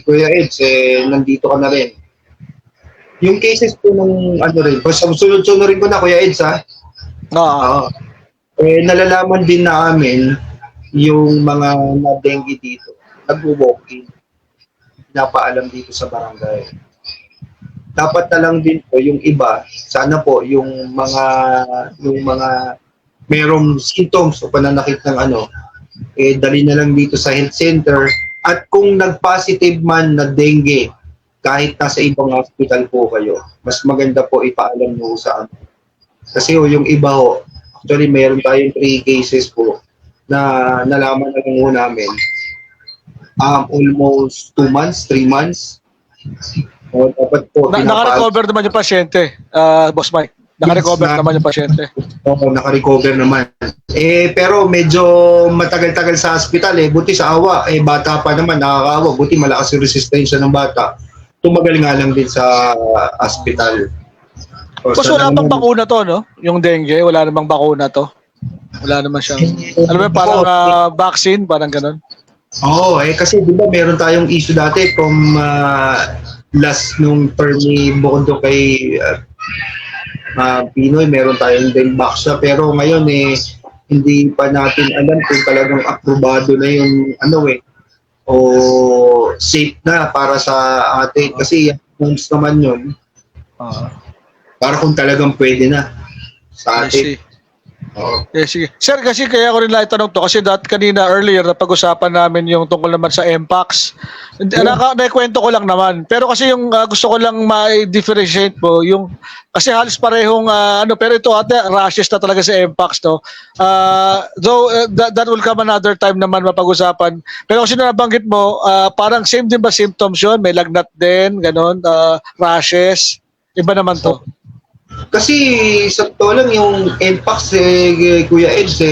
Kuya Eds, nandito ka na rin. Yung cases po ng rin, sunod-sunod rin ko na, Kuya Eds, ha? Oo. nalalaman din namin yung mga na-dengue dito, nag-walk-in, napaalam dito sa barangay. Dapat na lang din po yung iba, sana po yung mga merong symptoms o pananakit ng dali na lang dito sa health center. At kung nag-positive man na dengue, kahit nasa ibang hospital po kayo, mas maganda po ipaalam nyo sa amin. Kasi yung iba actually meron tayong 3 cases po na nalaman na lang namin almost 2 months, 3 months. Dapat po Naka-recover naman yung pasyente, Boss Mike. Naka-recover naman yung pasyente. Oo, naka-recover naman. Pero medyo matagal-tagal sa hospital buti sa awa, bata pa naman, nakakaawa, buti malakas yung resistensya ng bata. Tumagal nga lang din sa hospital. Boss, wala pang bakuna to, no? Yung dengue, wala namang bakuna to. Wala naman siyang, alam mo, parang vaccine, parang ganun. Oo, kasi di ba meron tayong issue dati from last nung term ni Bondo kay Pinoy, meron tayong Delvaxia, pero ngayon hindi pa natin alam kung talagang aprobado na yung o safe na para sa atin, kasi yung naman yun para kung talagang pwede na sa atin. Sige. Sir, kasi kaya ko rin lang itanong to kasi kanina earlier na pag-usapan namin yung tungkol naman sa MPAX. Naikwento ko lang naman. Pero kasi yung gusto ko lang ma-differentiate mo, yung kasi halos parehong pero ito rashes na talaga sa MPAX to. Though that will come another time naman mapag-usapan. Pero kasi nabanggit mo, parang same din ba symptoms yun? May lagnat din, ganon, rashes. Iba naman to. Kasi sa totoo lang yung MPAX Kuya Eds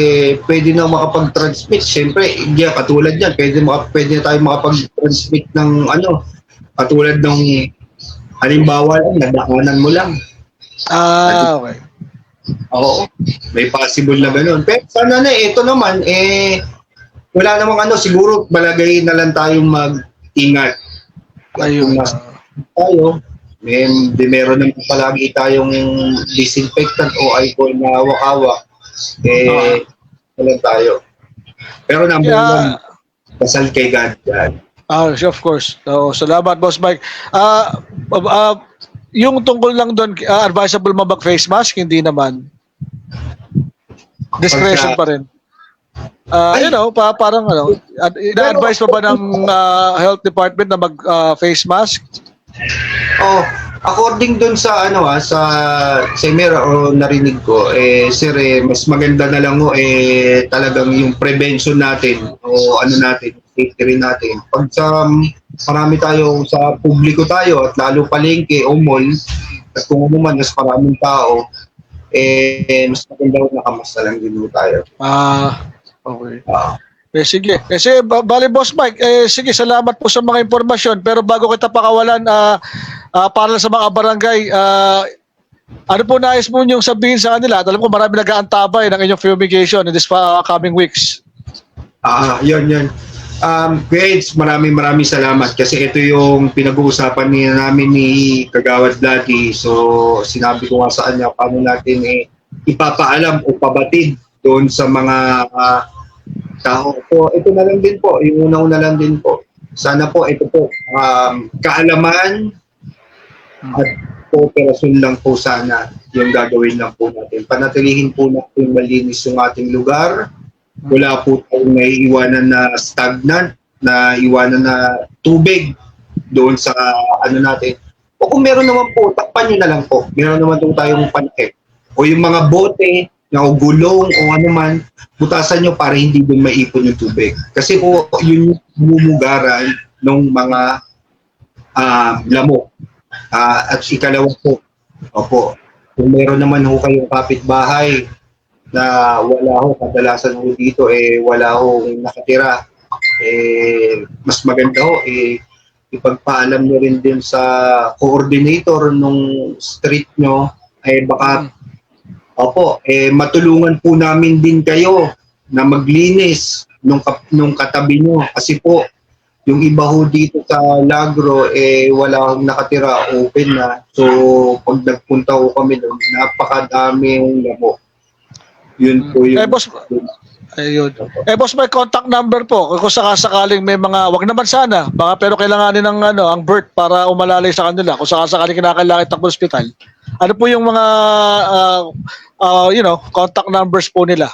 pwede na makapag-transmit. Siyempre, katulad yan, pwede na tayo makapag-transmit ng katulad ng halimbawa lang, nadaanan mo lang. Okay. Oo, may possible na gano'n. Pero sana ito naman, wala namang siguro balagay na lang tayong mag-ingat. Ayun. Tayo, meron naman palagi tayong disinfectant o alcohol na hawak-hawak. Walang tayo. Pero number one, pasal kay God. Of course. Salamat, Boss Mike. Yung tungkol lang doon, advisable ba mag-face mask? Hindi naman. Discretion pa rin. Parang ina-advise pa ba ng health department na mag-face mask? According dun sa sa seminar o narinig ko, sir, mas maganda na lang talagang yung prevention natin o natin, safety rin natin. Pag marami tayo sa publiko tayo at lalo palengke o mall, at kung man mas maraming tao, mas maganda nakamasa lang din tayo. Okay. Sige. Kasi bali Boss Mike, sige, salamat po sa mga impormasyon. Pero bago kita pakawalan, para sa mga barangay, ano po nais mo niyong sabihin sa kanila? Alam ko marami nag-aantabay ng inyong fumigation in this coming weeks. Yun. Grades, maraming salamat kasi ito yung pinag-uusapan namin ni Kagawad Vladi. So, sinabi ko nga sa kanya paano natin ipapaalam o pabatid doon sa mga tao. So, ito na lang din po, yung una lang din po. Sana po, ito po, kaalaman at kooperasyon lang po sana yung gagawin lang po natin. Panatilihin po natin malinis yung ating lugar. Wala po tayong naiiwanan na stagnant, na iwanan na tubig doon sa natin. O kung meron naman po, takpan nyo na lang po. Meron naman po tayong panakip. O yung mga bote, na gulong o man, butasan nyo para hindi din maipon yung tubig. Kasi po, yun yung bumugaran ng mga lamok. At ikalawa po, kung meron naman kayong kapitbahay na wala kadalasan dito, wala nakatira, mas maganda ipagpaalam nyo rin din sa coordinator nung street nyo, baka matulungan po namin din kayo na maglinis nung katabi nyo. Kasi po, yung iba dito sa Lagro, wala nakatira, open na. So, pag nagpunta kami doon, napakadami yung lamok. Yun po yung... Boss, ayun. Boss, may contact number po. Kung sakasakaling may mga, wag naman sana, baka pero kailanganin ng ang BERT para umalalay sa kanila. Kung sakasakaling kinakailangan itakbo sa ospital. Ano po yung mga, contact numbers po nila?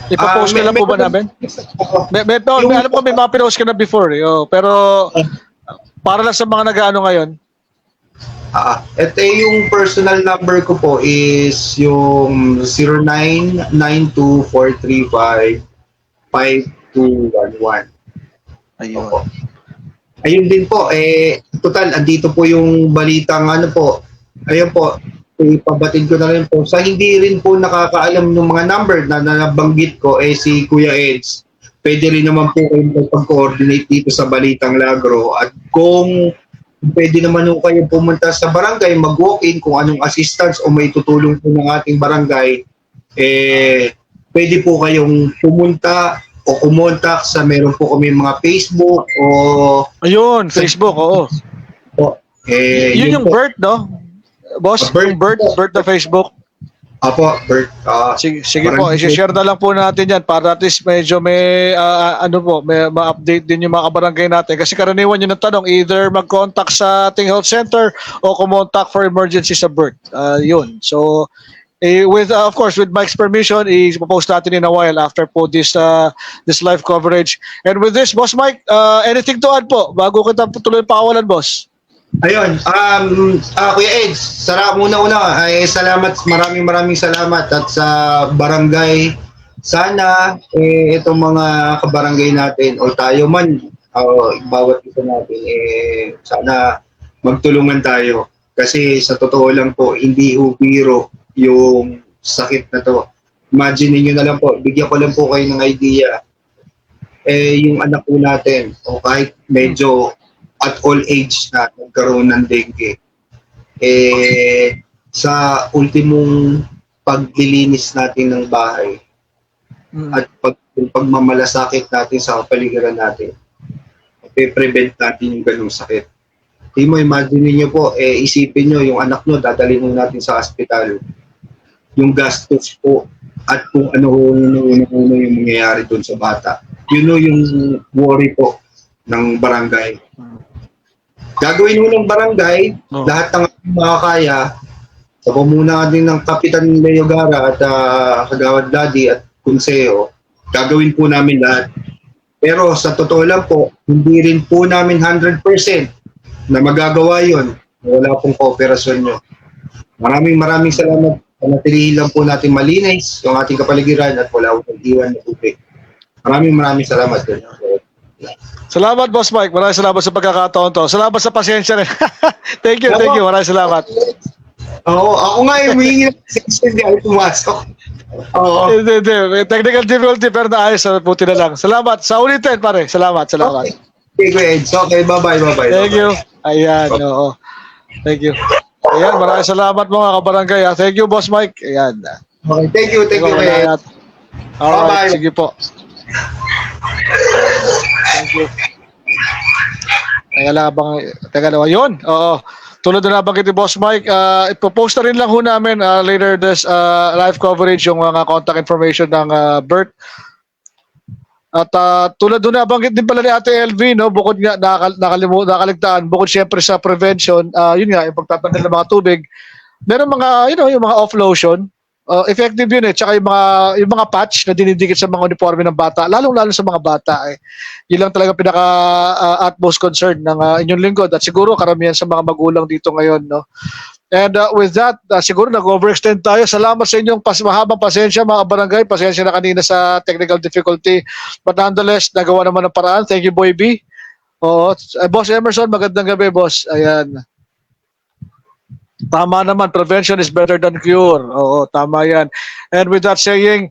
Ipapost nila po ba namin? May alam ko may mga pinost ka na before. Pero para lang sa mga nag-ano ngayon. Ito yung personal number ko po is yung 0992-435-5211. Ayun. Opo. Ayun din po, total, andito po yung balitang po. Ayun po, ipabatid ko na rin po. Sa hindi rin po nakakaalam ng mga number na nabanggit ko, si Kuya Eds, pwede rin naman po kayo pag-coordinate dito sa Balitang Lagro. At kung pwede naman po kayo pumunta sa barangay, mag-walk-in kung anong assistance o may tutulong po ng ating barangay, pwede po kayong pumunta o kumontak sa meron po kami mga Facebook o... Ayun, Facebook, oo. Yun yung po. BERT, no? Boss, yung BERT na Facebook. Apo, Bert. Sige po, i-share na lang po natin yan para at least medyo may, may ma-update din yung mga kabarangay natin. Kasi karaniwan yun ang tanong, either mag-contact sa ating health center o kumontak for emergency sa BERT. Yun. So, of course, with Mike's permission, i-post natin in a while after po this live coverage. And with this, Boss Mike, anything to add po bago kita tuloy pakawalan, Boss? Ayun, Kuya Eds, una, salamat, maraming salamat at sa barangay, sana itong mga kabarangay natin o tayo man, bawat isa natin, sana magtulungan tayo. Kasi sa totoo lang po, hindi biro yung sakit na to. Imagine niyo na lang po, bigyan ko lang po kayo ng idea, yung anak po natin, o kahit medyo at all age na nagkaroon ng dengue. Sa ultimong paglilinis natin ng bahay at pagmamalasakit natin sa kapaligiran natin, prevent natin yung ganung sakit. Di mo, imagine niyo po, isipin niyo yung anak nyo, dadalhin mo natin sa ospital. Yung gastos po at kung ano yung mangyayari doon sa bata. Yun yung worry po ng barangay. Gagawin mo ng barangay, lahat ng makakaya, sa pamuna din ng Kapitan Leo Gara at Kagawad Daddy at Kunseo, gagawin po namin lahat. Pero sa totoo lang po, hindi rin po namin 100% na magagawa yon. Wala pong kooperasyon nyo. Maraming salamat. Panatilihin lang po natin malinis yung ating kapaligiran at wala akong iwan na tubig. Maraming salamat. Salamat, Boss Mike. Maraming salamat sa pagkakataon to. Salamat sa pasensya rin. Thank you. Maraming salamat. Oo, ako nga yung humingi ng pasensya, hindi ako pumasok. Oo. Hindi. Technical difficulty, pero naayos. Puti na lang. Salamat. Sa ulitin, pare. Salamat. Okay, Eds. Okay, bye-bye. Thank you. Ayan, oo. Thank you. Ayan, maraming salamat mga kabarangay. Thank you, Boss Mike. Ayan. Okay, thank you, Eds. Alright, sige po. Thank you. Teka lang, yun. Oo. Tulad na nabanggit ni Boss Mike, ipopost na rin lang ho namin later this live coverage yung mga contact information ng BERT. At tulad doon nabanggit din pala ni Ate LV, no, bukod nga nakaligtaan, bukod syempre sa prevention, yun nga, yung pagtatanggal ng mga tubig, meron mga, yung mga off lotion, effective yun tsaka yung mga patch na dinidikit sa mga uniforme ng bata, lalong-lalo sa mga bata yun lang talaga pinaka utmost concern ng inyong lingkod at siguro karamihan sa mga magulang dito ngayon, no. And with that, siguro nag-overextend tayo. Salamat sa inyong mahabang pasensya mga barangay. Pasensya na kanina sa technical difficulty. But nonetheless, nagawa naman ng paraan. Thank you, Boy B. Oo. Boss Emerson, magandang gabi, boss. Ayan. Tama naman, prevention is better than cure. Oo, tama yan. And with that saying,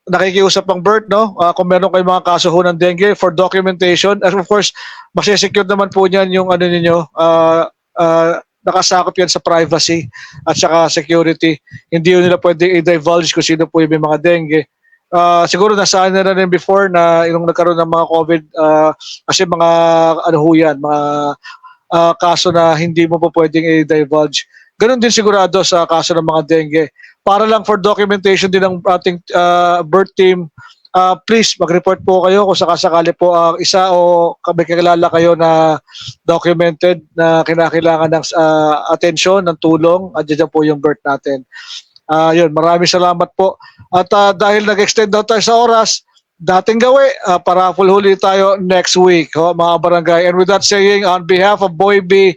nakikiusap ang BERT, no? Kung meron kayong mga kaso ho ng dengue for documentation. And of course, masisecure naman po niyan yung ano ninyo, nakasakop yan sa privacy at saka security. Hindi yun nila pwede i-divulge kung sino po yung may mga dengue. Siguro nasaan na rin before na yung nagkaroon ng mga COVID kasi mga ano ho yan, mga kaso na hindi mo pa pwedeng i-divulge. Ganun din sigurado sa kaso ng mga dengue. Para lang for documentation din ng ating birth team, please mag-report po kayo kung sakasakali po ang isa o may kakilala kayo na documented na kinakailangan ng atensyon, ng tulong. Andiyan po yung birth natin. Yun, maraming salamat po. At dahil nag-extend daw tayo sa oras, dating gawi, paraffle huli tayo next week, mga barangay. And with that saying, on behalf of Boy B,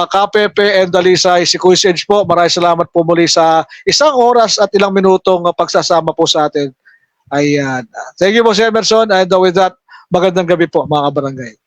Kapepe and Dalisay, si Kuya Sedge po, maraming salamat po muli sa isang oras at ilang minutong pagsasama po sa atin. Ayan. Thank you po, si Emerson. And with that, magandang gabi po, mga barangay.